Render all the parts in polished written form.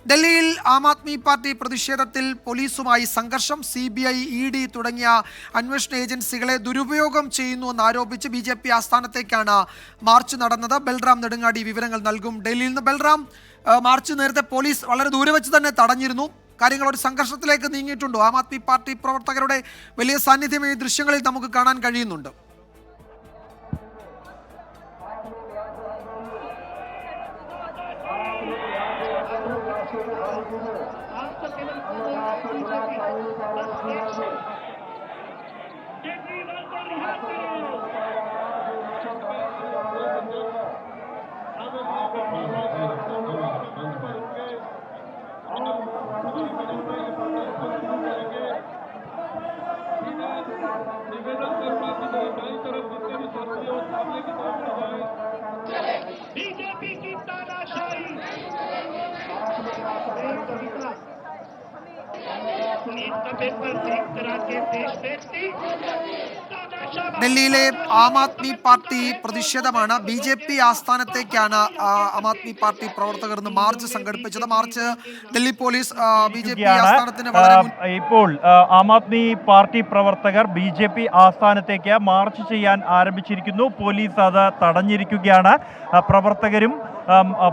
ഡൽഹിയിൽ ആം ആദ്മി പാർട്ടി പ്രതിഷേധത്തിൽ പോലീസുമായി സംഘർഷം. CBI, ED തുടങ്ങിയ അന്വേഷണ ഏജൻസികളെ ദുരുപയോഗം ചെയ്യുന്നുവെന്നാരോപിച്ച് BJP ആസ്ഥാനത്തേക്കാണ് മാർച്ച് നടന്നത്. ബൽറാം നെടുങ്ങാടി വിവരങ്ങൾ നൽകും. ഡൽഹിയിൽ നിന്ന് ബൽറാം, മാർച്ച് നേരത്തെ പോലീസ് വളരെ ദൂരെ വെച്ച് തന്നെ തടഞ്ഞിരുന്നു. കാര്യങ്ങൾ ഒരു സംഘർഷത്തിലേക്ക് നീങ്ങിയിട്ടുണ്ടോ? ആം ആദ്മി പാർട്ടി പ്രവർത്തകരുടെ വലിയ സാന്നിധ്യം ഈ ദൃശ്യങ്ങളിൽ നമുക്ക് കാണാൻ കഴിയുന്നുണ്ട്. बीजेपी की तानाशाही पेपर देख तरह के देश देखती ഡൽഹിയിലെ ആം ആദ്മി പാർട്ടി പ്രതിഷേധമാണ്. BJP ആസ്ഥാനത്തേക്കാണ് ആം ആദ്മി പാർട്ടി പ്രവർത്തകർ ഇന്ന് മാർച്ച് സംഘടിപ്പിച്ചത്. മാർച്ച് ഡൽഹി പോലീസ് BJP ആസ്ഥാനത്തിന് ഇപ്പോൾ ആം ആദ്മി പാർട്ടി പ്രവർത്തകർ BJP ആസ്ഥാനത്തേക്ക് മാർച്ച് ചെയ്യാൻ ആരംഭിച്ചിരിക്കുന്നു. പോലീസ് അത് തടഞ്ഞിരിക്കുകയാണ്. പ്രവർത്തകരും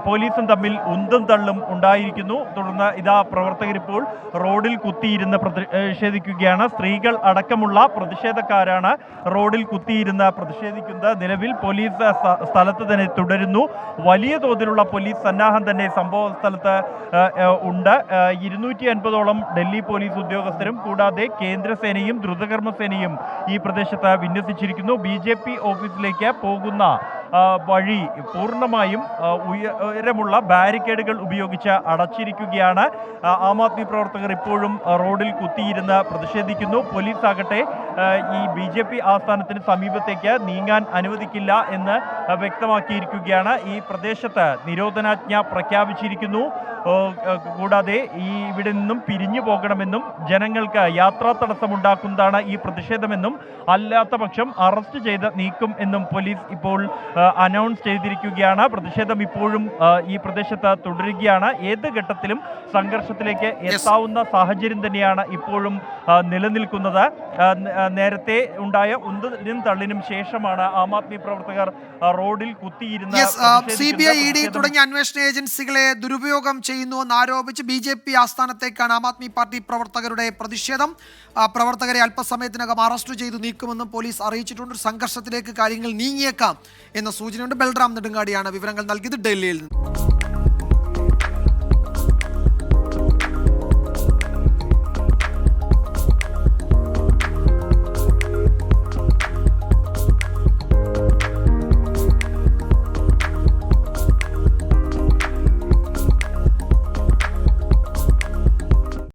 പോലീസും തമ്മിൽ ഉന്തും തള്ളും ഉണ്ടായിരിക്കുന്നു. തുടർന്ന് ഇതാ പ്രവർത്തകരിപ്പോൾ റോഡിൽ കുത്തിയിരുന്ന് പ്രതിഷേധിക്കുകയാണ്. സ്ത്രീകൾ അടക്കമുള്ള പ്രതിഷേധക്കാരാണ് റോഡിൽ കുത്തിയിരുന്ന് പ്രതിഷേധിക്കുന്നത്. നിലവിൽ പോലീസ് സ്ഥലത്ത് തന്നെ തുടരുന്നു. വലിയ തോതിലുള്ള പോലീസ് സന്നാഹം തന്നെ സംഭവ സ്ഥലത്ത് ഉണ്ട്. 250ഓളം ഡൽഹി പോലീസ് ഉദ്യോഗസ്ഥരും കൂടാതെ കേന്ദ്രസേനയും ദ്രുതകർമ്മസേനയും ഈ പ്രദേശത്ത് വിന്യസിച്ചിരിക്കുന്നു. BJP ഓഫീസിലേക്ക് പോകുന്ന വഴി പൂർണ്ണമായും ഉയരമുള്ള ബാരിക്കേഡുകൾ ഉപയോഗിച്ച് അടച്ചിരിക്കുകയാണ്. ആം ആദ്മി പ്രവർത്തകർ ഇപ്പോഴും റോഡിൽ കുത്തിയിരുന്ന് പ്രതിഷേധിക്കുന്നു. പോലീസ് ആകട്ടെ ഈ BJP ആസ്ഥാനത്തിന് സമീപത്തേക്ക് നീങ്ങാൻ അനുവദിക്കില്ല എന്ന് വ്യക്തമാക്കിയിരിക്കുകയാണ്. ഈ പ്രദേശത്ത് നിരോധനാജ്ഞ പ്രഖ്യാപിച്ചിരിക്കുന്നു. കൂടാതെ ഇവിടെ നിന്നും പിരിഞ്ഞു പോകണമെന്നും ജനങ്ങൾക്ക് യാത്രാ തടസ്സമുണ്ടാക്കുന്നതാണ് ഈ പ്രതിഷേധമെന്നും അല്ലാത്ത പക്ഷം അറസ്റ്റ് ചെയ്ത് നീക്കും എന്നും പോലീസ് ഇപ്പോൾ അനൗൺസ് ചെയ്തിരിക്കുകയാണ്. പ്രതിഷേധം ഇപ്പോഴും ഈ പ്രദേശത്ത് തുടരുകയാണ്. ഏത് ഘട്ടത്തിലും സംഘർഷത്തിലേക്ക് എത്താവുന്ന സാഹചര്യം തന്നെയാണ് ഇപ്പോഴും നിലനിൽക്കുന്നത്. നേരത്തെ ഉണ്ടായ ഉന്തിനും തള്ളിനും ശേഷമാണ് ആം ആദ്മി പ്രവർത്തകർ റോഡിൽ കുത്തിയിരുന്ന CBI, ED തുടങ്ങിയ അന്വേഷണ ഏജൻസികളെ ദുരുപയോഗം ചെയ്യുന്നുവെന്നാരോപിച്ച് BJP ആസ്ഥാനത്തേക്കാണ് ആം ആദ്മി പാർട്ടി പ്രവർത്തകരുടെ പ്രതിഷേധം. പ്രവർത്തകരെ അല്പസമയത്തിനകം അറസ്റ്റ് ചെയ്ത് നീക്കുമെന്നും പോലീസ് അറിയിച്ചിട്ടുണ്ട്. സംഘർഷത്തിലേക്ക് കാര്യങ്ങൾ നീങ്ങിയേക്കാം എന്ന സൂചനയുണ്ട്. ബൽറാം നെടുങ്ങാടിയാണ് വിവരങ്ങൾ നൽകിയത് ഡൽഹിയിൽ നിന്ന്.